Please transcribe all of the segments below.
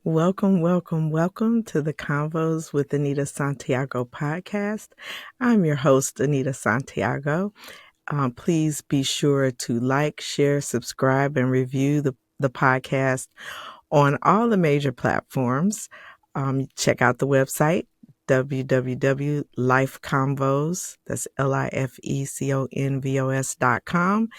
Welcome, welcome, welcome to the Convos with Anita Santiago podcast. I'm your host, Anita Santiago. Please be sure to like, share, subscribe, and review the podcast on all the major platforms. Check out the website, www.lifeconvos, that's lifeconvos.com.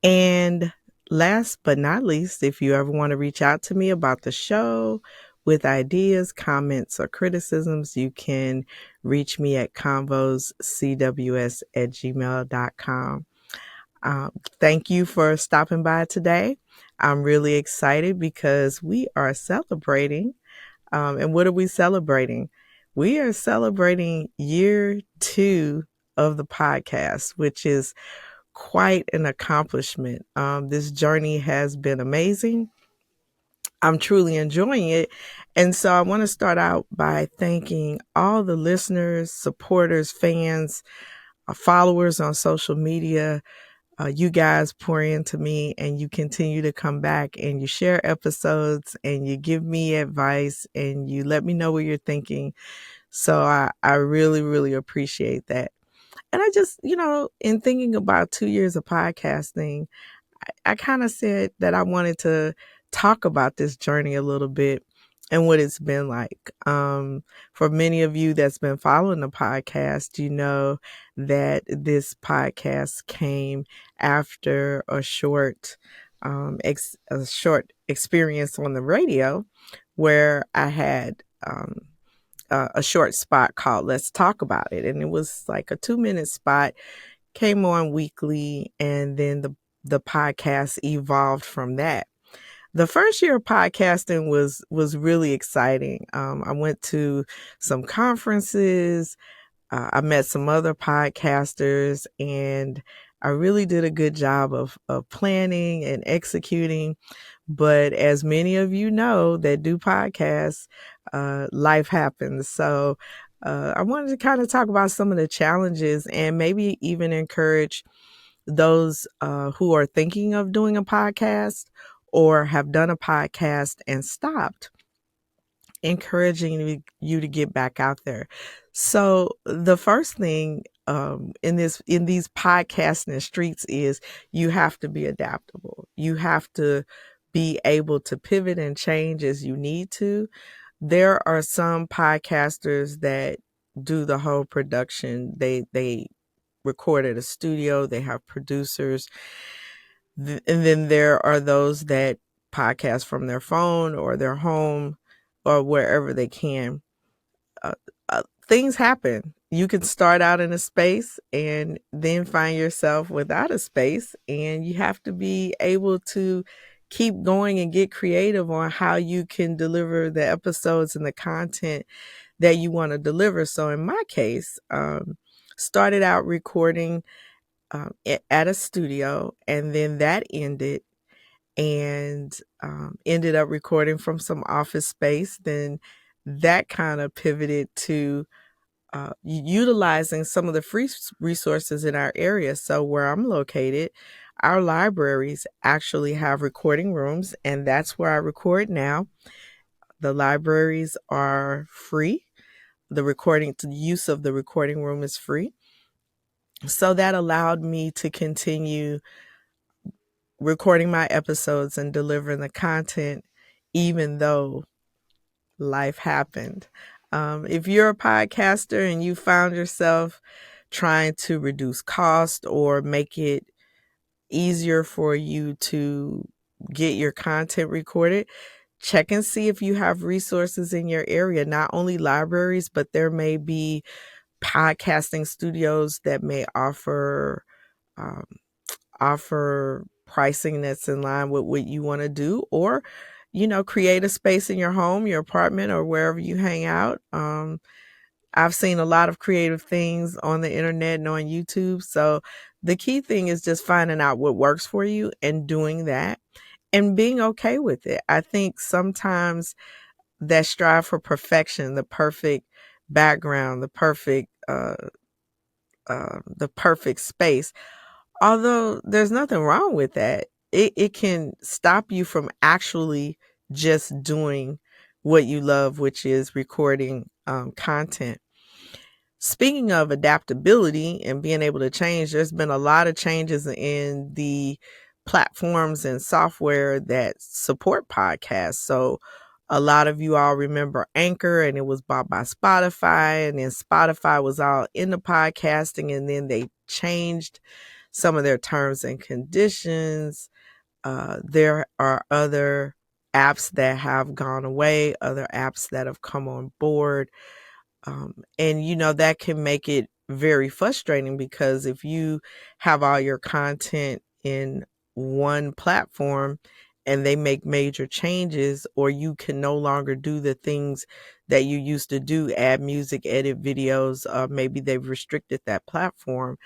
And last but not least, if you ever want to reach out to me about the show with ideas, comments, or criticisms, you can reach me at convoscws@gmail.com. Thank you for stopping by today. I'm really excited because we are celebrating. And what are we celebrating? We are celebrating year 2 of the podcast, which is quite an accomplishment. This journey has been amazing. I'm truly enjoying it. And so I want to start out by thanking all the listeners, supporters, fans, followers on social media. You guys pour into me and you continue to come back and you share episodes and you give me advice and you let me know what you're thinking. So I really, really appreciate that. And I just, in thinking about 2 years of podcasting, I kind of said that I wanted to talk about this journey a little bit and what it's been like. For many of you that's been following the podcast, you know that this podcast came after a short experience on the radio where I had a short spot called Let's Talk About It. And it was like a 2-minute spot, came on weekly, and then the podcast evolved from that. The first year of podcasting was really exciting. I went to some conferences. I met some other podcasters, and I really did a good job of planning and executing. But as many of you know that do podcasts, life happens. So I wanted to kind of talk about some of the challenges and maybe even encourage those who are thinking of doing a podcast or have done a podcast and stopped, encouraging you to get back out there. So the first thing in these podcasting streets is you have to be adaptable. You have to be able to pivot and change as you need to. There are some podcasters that do the whole production. They record at a studio. They have producers. And then there are those that podcast from their phone or their home or wherever they can. Things happen. You can start out in a space and then find yourself without a space, and you have to be able to keep going and get creative on how you can deliver the episodes and the content that you want to deliver. So in my case, started out recording at a studio, and then that ended, and ended up recording from some office space. Then that kind of pivoted to utilizing some of the free resources in our area. So where I'm located, our libraries actually have recording rooms, and that's where I record now. The libraries are free. The use of the recording room is free. So that allowed me to continue recording my episodes and delivering the content, even though life happened. If you're a podcaster and you found yourself trying to reduce cost or make it easier for you to get your content recorded, check and see if you have resources in your area, not only libraries, but there may be podcasting studios that may um, offer pricing that's in line with what you want to do, or create a space in your home, your apartment, or wherever you hang out. I've seen a lot of creative things on the internet and on YouTube. So the key thing is just finding out what works for you and doing that and being okay with it. I think sometimes that strive for perfection, the perfect background, the perfect space, although there's nothing wrong with that, it can stop you from actually just doing what you love, which is recording content. Speaking of adaptability and being able to change, there's been a lot of changes in the platforms and software that support podcasts. So a lot of you all remember Anchor, and it was bought by Spotify, and then Spotify was all into podcasting, and then they changed some of their terms and conditions. There are other apps that have gone away, other apps that have come on board. And that can make it very frustrating, because if you have all your content in one platform and they make major changes, or you can no longer do the things that you used to do, add music, edit videos, maybe they've restricted that platform,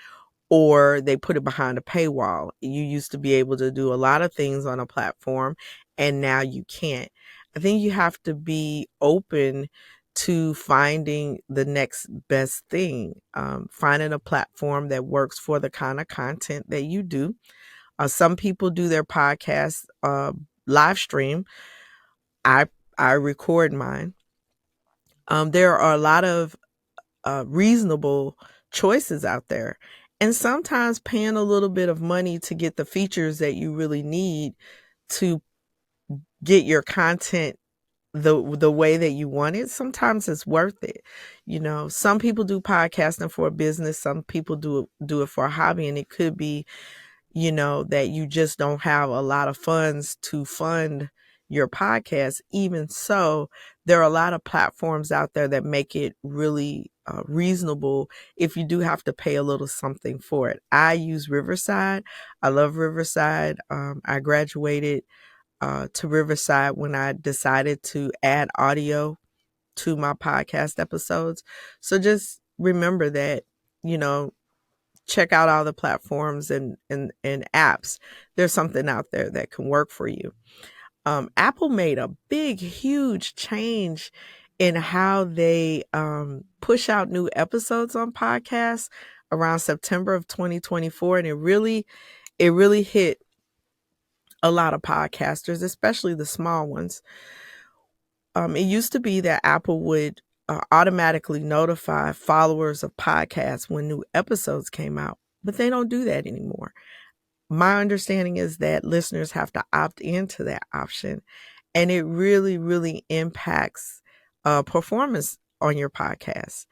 or they put it behind a paywall. You used to be able to do a lot of things on a platform, and now you can't. I think you have to be open to finding the next best thing, finding a platform that works for the kind of content that you do. Some people do their podcast live stream. I I record mine. There are a lot of reasonable choices out there. And sometimes paying a little bit of money to get the features that you really need to get your content the way that you want it, sometimes it's worth it. Some people do podcasting for a business, some people do it for a hobby, and it could be that you just don't have a lot of funds to fund your podcast. Even so, there are a lot of platforms out there that make it really reasonable if you do have to pay a little something for it. I use Riverside. I love Riverside. I graduated to Riverside when I decided to add audio to my podcast episodes. So just remember that, you know, check out all the platforms and apps. There's something out there that can work for you. Apple made a big, huge change in how they push out new episodes on podcasts around September of 2024, and it really hit a lot of podcasters, especially the small ones. It used to be that Apple would automatically notify followers of podcasts when new episodes came out, but they don't do that anymore. My understanding is that listeners have to opt into that option, and it really, really impacts performance on your podcast.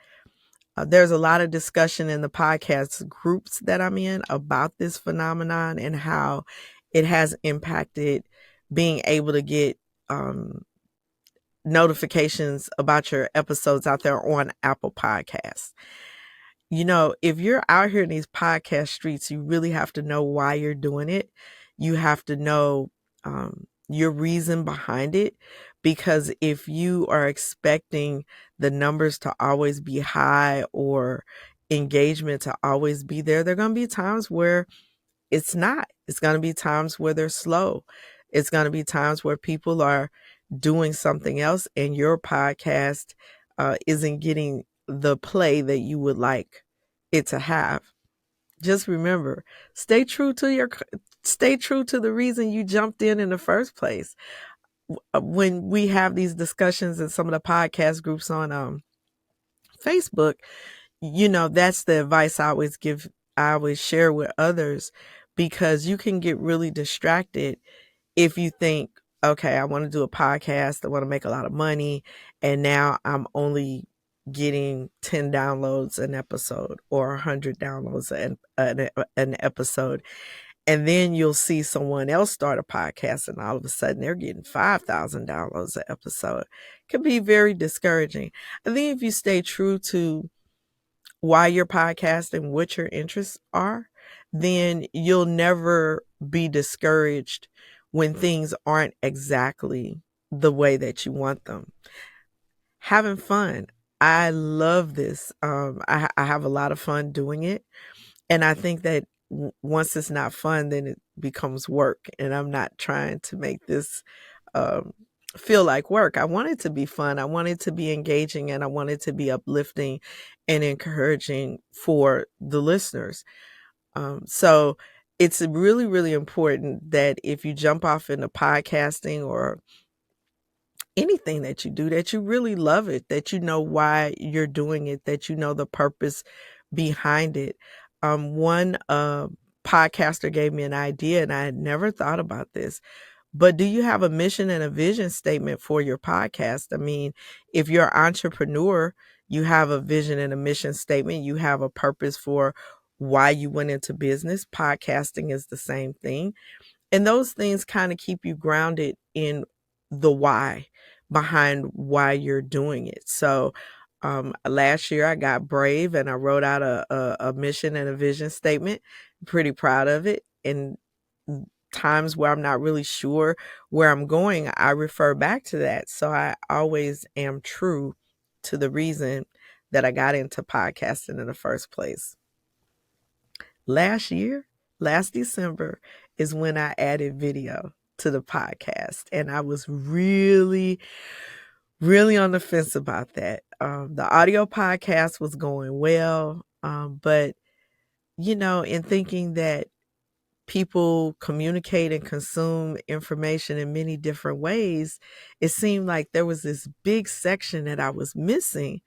There's a lot of discussion in the podcast groups that I'm in about this phenomenon and how it has impacted being able to get notifications about your episodes out there on Apple Podcasts. If you're out here in these podcast streets, you really have to know why you're doing it. You have to know your reason behind it, because if you are expecting the numbers to always be high or engagement to always be there, there are going to be times where it's not. It's going to be times where they're slow. It's going to be times where people are doing something else and your podcast isn't getting the play that you would like it to have. Just remember, stay true to the reason you jumped in the first place. When we have these discussions in some of the podcast groups on Facebook, that's the advice I always give. I always share with others, because you can get really distracted if you think, okay, I want to do a podcast, I want to make a lot of money, and now I'm only getting 10 downloads an episode or 100 downloads an episode. And then you'll see someone else start a podcast, and all of a sudden they're getting 5,000 downloads an episode. It can be very discouraging. I think if you stay true to why you're podcasting, what your interests are, then you'll never be discouraged when things aren't exactly the way that you want them. Having fun. I love this. I have a lot of fun doing it. And I think that once it's not fun, then it becomes work. And I'm not trying to make this um, feel like work. I want it to be fun. I want it to be engaging, and I want it to be uplifting and encouraging for the listeners. So it's really, really important that if you jump off into podcasting or anything that you do, that you really love it, that you know why you're doing it, that you know the purpose behind it. One podcaster gave me an idea, and I had never thought about this. But do you have a mission and a vision statement for your podcast? I mean, if you're an entrepreneur, you have a vision and a mission statement. You have a purpose for why you went into business. Podcasting is the same thing. And those things kind of keep you grounded in the why behind why you're doing it. So last year I got brave and I wrote out a mission and a vision statement. I'm pretty proud of it. And times where I'm not really sure where I'm going, I refer back to that. So I always am true to the reason that I got into podcasting in the first place. Last year, last December, is when I added video to the podcast. And I was really, really on the fence about that. The audio podcast was going well, but, in thinking that people communicate and consume information in many different ways, it seemed like there was this big section that I was missing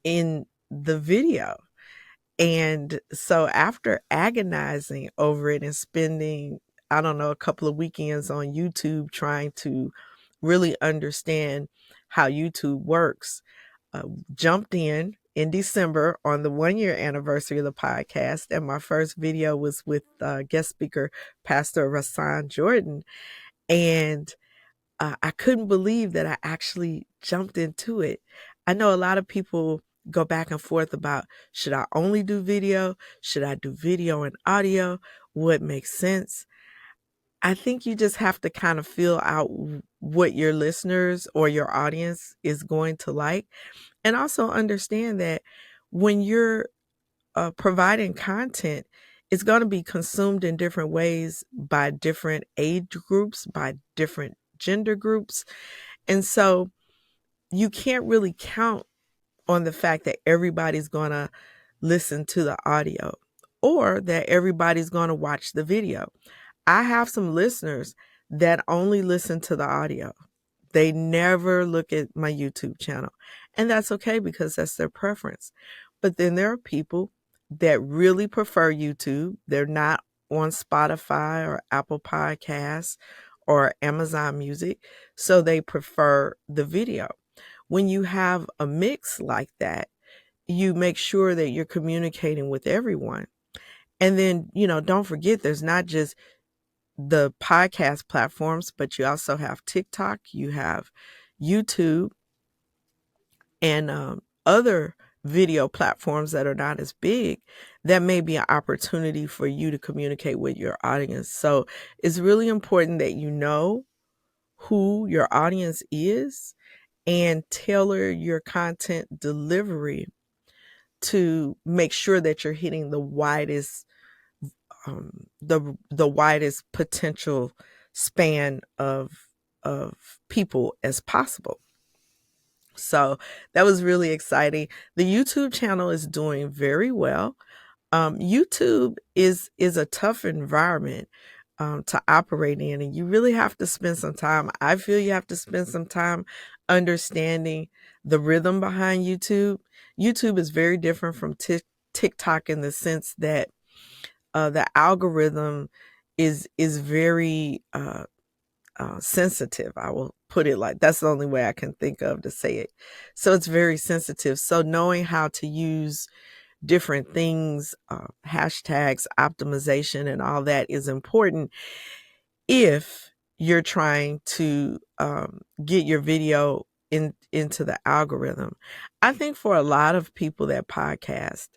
in the video. And so after agonizing over it and spending, I don't know, a couple of weekends on YouTube trying to really understand how YouTube works, uh, jumped in December on the 1 year anniversary of the podcast. And my first video was with guest speaker, Pastor Rasan Jordan. And I couldn't believe that I actually jumped into it. I know a lot of people go back and forth about, should I only do video? Should I do video and audio? What makes sense? I think you just have to kind of feel out what your listeners or your audience is going to like. And also understand that when you're providing content, it's going to be consumed in different ways by different age groups, by different gender groups. And so you can't really count on the fact that everybody's going to listen to the audio or that everybody's going to watch the video. I have some listeners that only listen to the audio. They never look at my YouTube channel. And that's okay because that's their preference. But then there are people that really prefer YouTube. They're not on Spotify or Apple Podcasts or Amazon Music. So they prefer the video. When you have a mix like that, you make sure that you're communicating with everyone. And then, don't forget there's not just the podcast platforms, but you also have TikTok, you have YouTube, and other video platforms that are not as big that may be an opportunity for you to communicate with your audience. So it's really important that you know who your audience is and tailor your content delivery to make sure that you're hitting the widest the widest potential span of people as possible. So that was really exciting. The YouTube channel is doing very well. YouTube is a tough environment to operate in, and you really have to spend some time. I feel you have to spend some time understanding the rhythm behind YouTube. YouTube is very different from TikTok in the sense that the algorithm is very sensitive. I will put it like that's the only way I can think of to say it. So it's very sensitive. So knowing how to use different things, hashtags, optimization, and all that is important if you're trying to get your video into the algorithm. I think for a lot of people that podcast,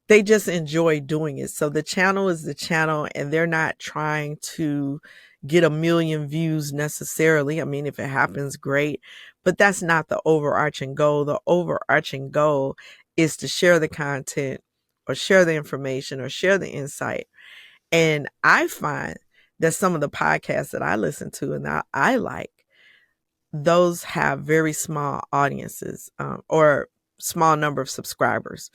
they just enjoy doing it. So the channel is the channel, and they're not trying to get 1 million views necessarily. I mean, if it happens, great, but that's not the overarching goal. The overarching goal is to share the content or share the information or share the insight. And I find that some of the podcasts that I listen to and that I like, those have very small audiences or small number of subscribers.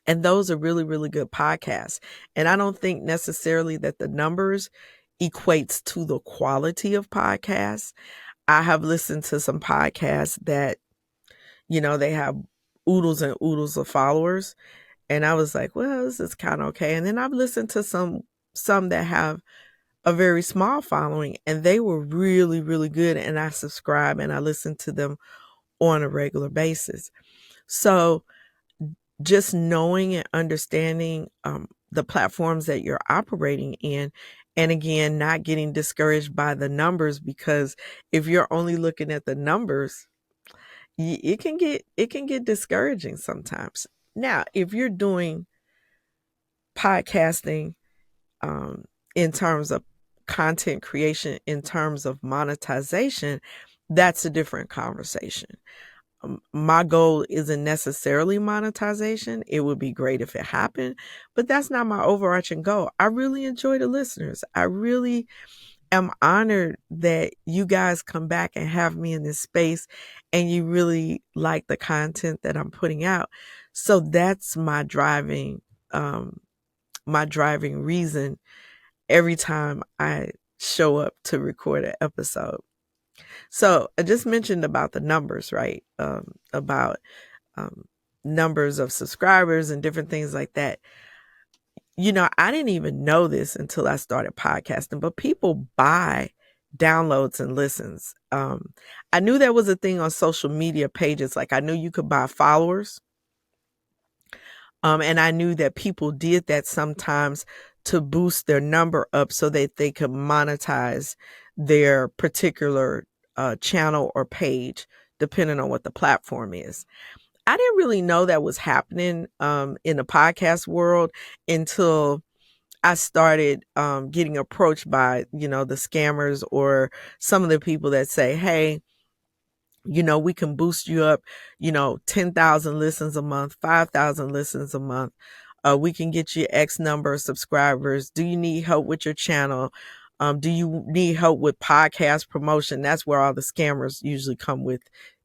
And those are really, really good podcasts. And I don't think necessarily that the numbers equates to the quality of podcasts. I have listened to some podcasts that, they have oodles and oodles of followers. And I was like, well, this is kind of okay. And then I've listened to some that have a very small following, and they were really, really good. And I subscribe and I listen to them on a regular basis. So just knowing and understanding the platforms that you're operating in, and again, not getting discouraged by the numbers, because if you're only looking at the numbers, it can get discouraging sometimes. Now, if you're doing podcasting um, in terms of content creation, in terms of monetization, that's a different conversation. My goal isn't necessarily monetization. It would be great if it happened, but that's not my overarching goal. I really enjoy the listeners. I really am honored that you guys come back and have me in this space and you really like the content that I'm putting out. So that's um, my driving reason every time I show up to record an episode. So I just mentioned about the numbers, right? About um, numbers of subscribers and different things like that. I didn't even know this until I started podcasting, but people buy downloads and listens. I knew that was a thing on social media pages. Like I knew you could buy followers. And I knew that people did that sometimes to boost their number up so that they could monetize their particular channel or page, depending on what the platform is. I didn't really know that was happening in the podcast world until I started getting approached by, the scammers or some of the people that say, hey, we can boost you up, 10,000 listens a month, 5,000 listens a month. We can get you X number of subscribers. Do you need help with your channel? Do you need help with podcast promotion? That's where all the scammers usually come with,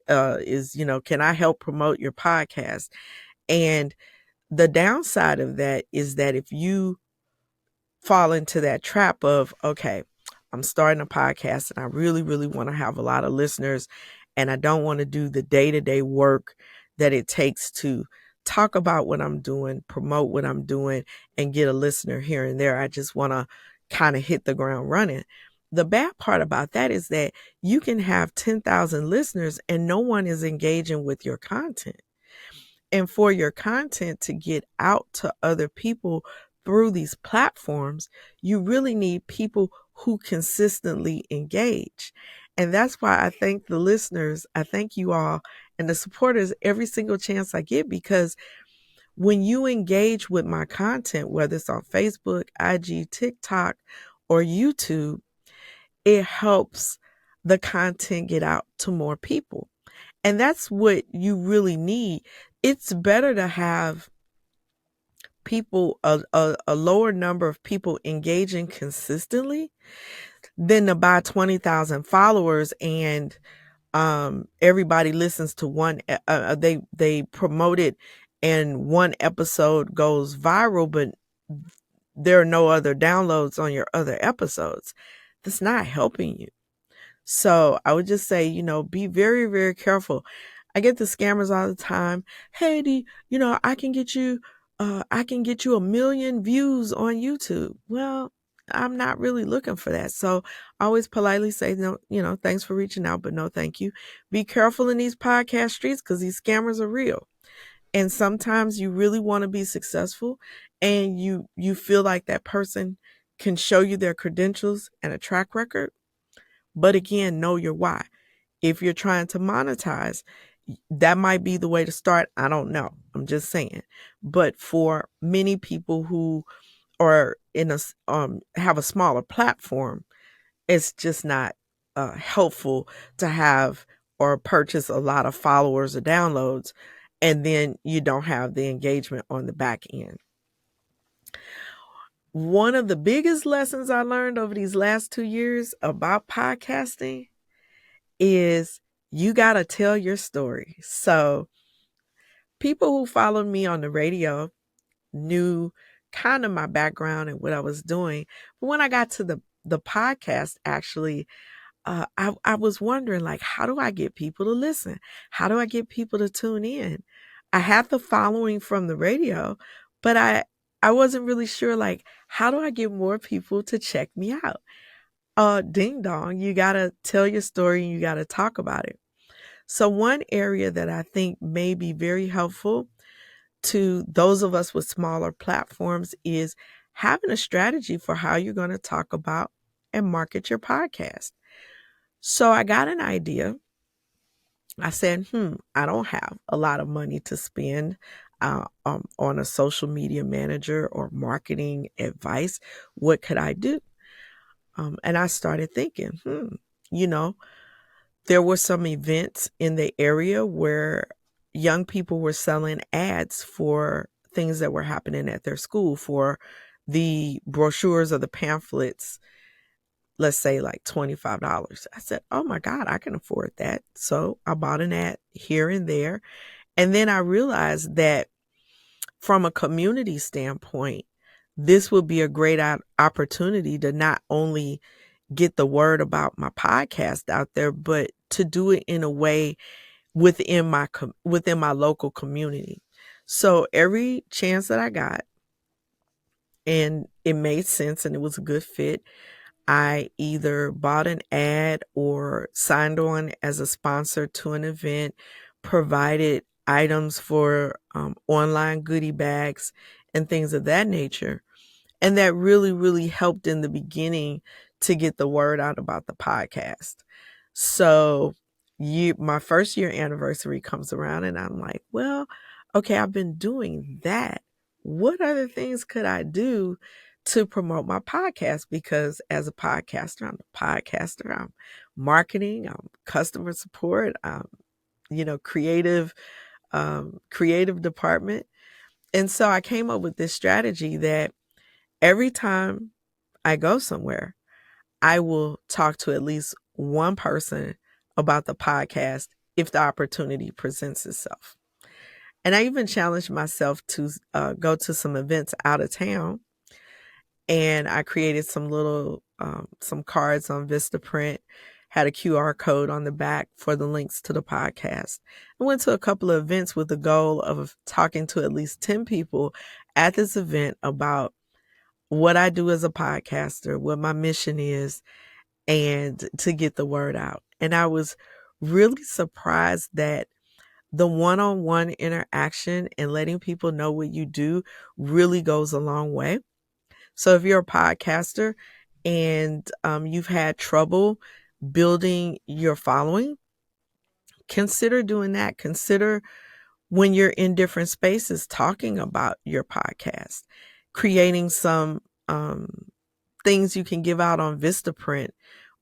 can I help promote your podcast? And the downside of that is that if you fall into that trap of, okay, I'm starting a podcast and I really, really want to have a lot of listeners and I don't want to do the day-to-day work that it takes to talk about what I'm doing, promote what I'm doing, and get a listener here and there. I just want to kind of hit the ground running. The bad part about that is that you can have 10,000 listeners and no one is engaging with your content. And for your content to get out to other people through these platforms, you really need people who consistently engage. And that's why I thank the listeners. I thank you all and the supporters every single chance I get, because when you engage with my content, whether it's on Facebook, IG, TikTok, or YouTube, it helps the content get out to more people. And that's what you really need. It's better to have people, a lower number of people engaging consistently than to buy 20,000 followers and everybody listens to one. They promote it and one episode goes viral, but there are no other downloads on your other episodes. That's not helping you. So I would just say, be very, very careful. I get the scammers all the time. Hey, I can get you 1 million views on YouTube. Well, I'm not really looking for that. So I always politely say, no, thanks for reaching out, but no, thank you. Be careful in these podcast streets because these scammers are real. And sometimes you really want to be successful and you feel like that person can show you their credentials and a track record. But again, know your why. If you're trying to monetize, that might be the way to start. I don't know. I'm just saying. But for many people who are have a smaller platform, it's just not helpful to have or purchase a lot of followers or downloads, and then you don't have the engagement on the back end. One of the biggest lessons I learned over these last 2 years about podcasting is you got to tell your story. So people who followed me on the radio knew kind of my background and what I was doing. But when I got to the podcast, actually, I was wondering, like, how do I get people to listen? How do I get people to tune in? I had the following from the radio, but I wasn't really sure, like, how do I get more people to check me out? Ding dong, you gotta tell your story and you gotta talk about it. So one area that I think may be very helpful to those of us with smaller platforms is having a strategy for how you're going to talk about and market your podcast. So I got an idea. I said, I don't have a lot of money to spend on a social media manager or marketing advice. What could I do? And I started thinking, you know, there were some events in the area where young people were selling ads for things that were happening at their school, for the brochures or the pamphlets, let's say like $25. I said, oh my God, I can afford that. So I bought an ad here and there. And then I realized that from a community standpoint, this would be a great opportunity to not only get the word about my podcast out there, but to do it in a way within my local community. So every chance that I got, and it made sense and it was a good fit, I either bought an ad or signed on as a sponsor to an event, provided items for online goodie bags and things of that nature. And that really, really helped in the beginning to get the word out about the podcast. So my first year anniversary comes around and I'm like, well, okay, I've been doing that. What other things could I do to promote my podcast? Because as a podcaster, I'm marketing, I'm customer support, creative, creative department. And so I came up with this strategy that every time I go somewhere, I will talk to at least one person about the podcast if the opportunity presents itself. And I even challenged myself to go to some events out of town. And I created some cards on Vistaprint, had a QR code on the back for the links to the podcast. I went to a couple of events with the goal of talking to at least 10 people at this event about what I do as a podcaster, what my mission is, and to get the word out. And I was really surprised that the one-on-one interaction and letting people know what you do really goes a long way. So if you're a podcaster and you've had trouble building your following, consider doing that. Consider when you're in different spaces talking about your podcast, creating some things you can give out on Vistaprint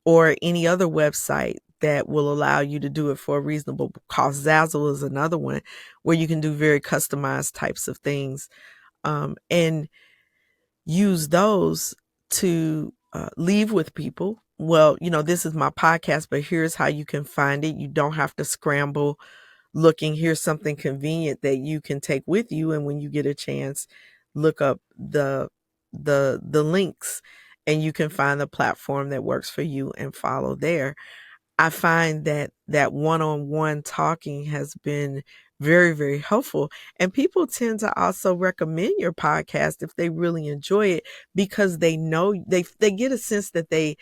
or any other website that will allow you to do it for a reasonable cost. Zazzle is another one where you can do very customized types of things, and use those to leave with people. Well, this is my podcast, but here's how you can find it. You don't have to scramble looking. Here's something convenient that you can take with you, and when you get a chance, look up the links, and you can find the platform that works for you and follow there. I find that one-on-one talking has been very, very helpful. And people tend to also recommend your podcast if they really enjoy it, because they know they get a sense that they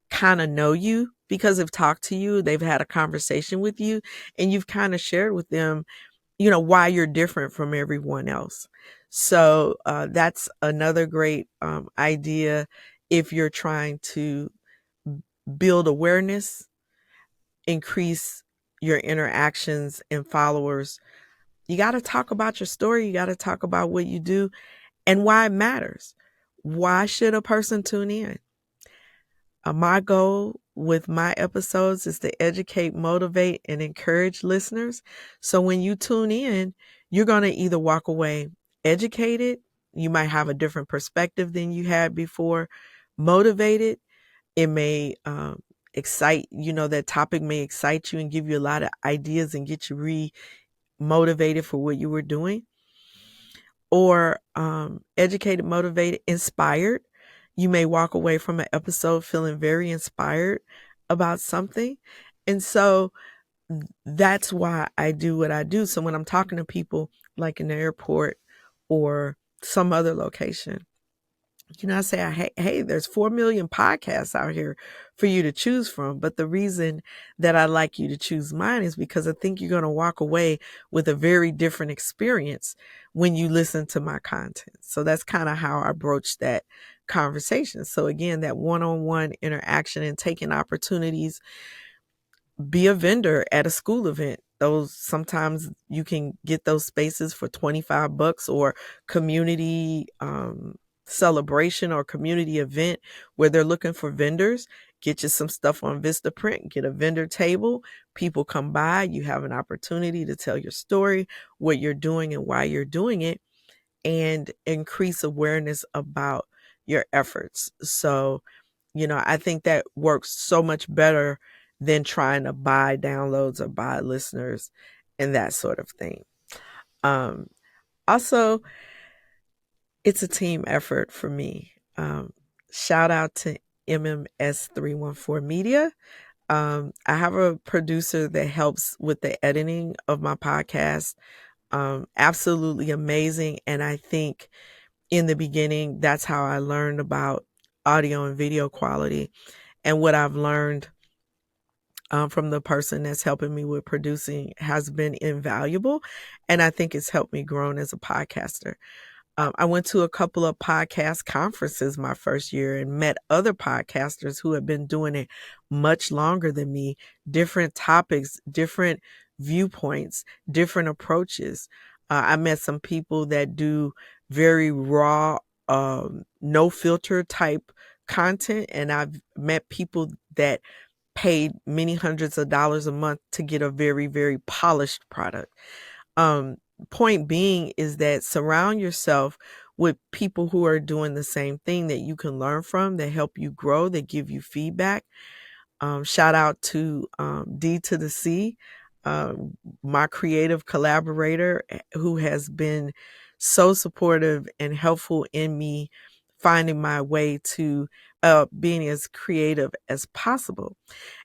kind of know you because they've talked to you, they've had a conversation with you, and you've kind of shared with them, why you're different from everyone else. So that's another great idea if you're trying to build awareness, increase your interactions and followers. You got to talk about your story. You got to talk about what you do and why it matters. Why should a person tune in? My goal with my episodes is to educate, motivate, and encourage listeners. So when you tune in, you're going to either walk away educated, you might have a different perspective than you had before, motivated. It may excite, that topic may excite you and give you a lot of ideas and get you re-motivated for what you were doing. Or educated, motivated, inspired. You may walk away from an episode feeling very inspired about something. And so that's why I do what I do. So when I'm talking to people like in the airport or some other location, I say, hey, there's 4 million podcasts out here for you to choose from. But the reason that I like you to choose mine is because I think you're going to walk away with a very different experience when you listen to my content. So that's kind of how I broach that conversation. So again, that one-on-one interaction and taking opportunities. Be a vendor at a school event. Those sometimes you can get those spaces for $25 or community celebration or community event where they're looking for vendors. Get you some stuff on Vistaprint, get a vendor table. People come by, you have an opportunity to tell your story, what you're doing and why you're doing it, and increase awareness about your efforts. So I think that works so much better than trying to buy downloads or buy listeners and that sort of thing. Um, Also, it's a team effort for me. Shout out to MMS314 Media. I have a producer that helps with the editing of my podcast. Absolutely amazing. And I think in the beginning, that's how I learned about audio and video quality. And what I've learned from the person that's helping me with producing has been invaluable. And I think it's helped me grow as a podcaster. I went to a couple of podcast conferences my first year and met other podcasters who have been doing it much longer than me, different topics, different viewpoints, different approaches. I met some people that do very raw, no filter type content, and I've met people that paid many hundreds of dollars a month to get a very, very polished product. Um, Point being is that surround yourself with people who are doing the same thing that you can learn from, that help you grow, that give you feedback. Shout out to D to the C, my creative collaborator who has been so supportive and helpful in me finding my way to being as creative as possible.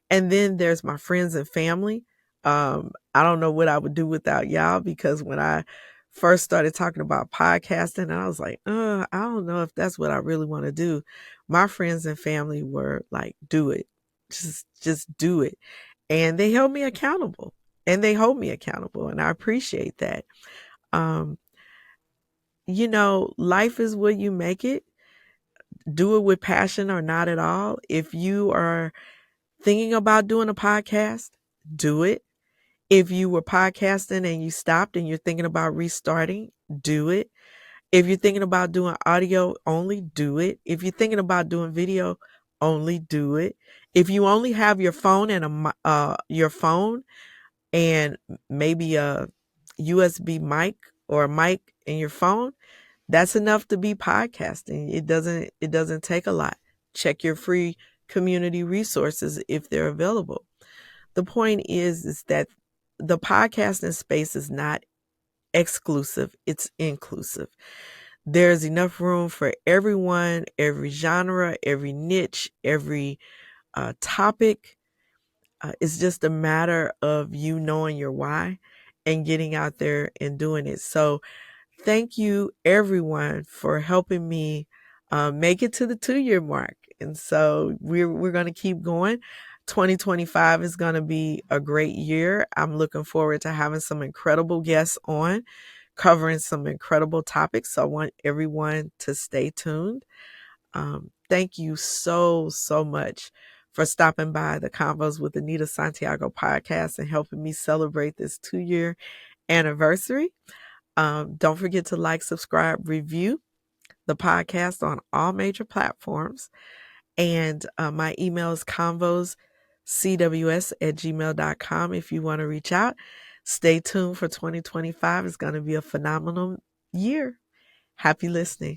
And then there's my friends and family. I don't know what I would do without y'all, because when I first started talking about podcasting, I was like, I don't know if that's what I really want to do. My friends and family were like, do it. Just do it. And they held me accountable, and they hold me accountable. And I appreciate that. Um, Life is what you make it. Do it with passion or not at all. If you are thinking about doing a podcast, do it. If you were podcasting and you stopped and you're thinking about restarting, do it. If you're thinking about doing audio only, do it. If you're thinking about doing video only, do it. If you only have your phone and your phone and maybe a USB mic or a mic in your phone, that's enough to be podcasting. It doesn't take a lot. Check your free community resources if they're available. The point is that the podcasting space is not exclusive, it's inclusive. There's enough room for everyone, every genre, every niche, every topic. It's just a matter of you knowing your why and getting out there and doing it. So thank you, everyone, for helping me make it to the 2-year mark. And so we're going to keep going. 2025 is going to be a great year. I'm looking forward to having some incredible guests on, covering some incredible topics. So I want everyone to stay tuned. Thank you so much for stopping by the Convos with Anita Santiago podcast and helping me celebrate this 2-year anniversary. Don't forget to like, subscribe, review the podcast on all major platforms. And my email is convoscws@gmail.com if you want to reach out. Stay tuned for 2025. It's going to be a phenomenal year. Happy listening.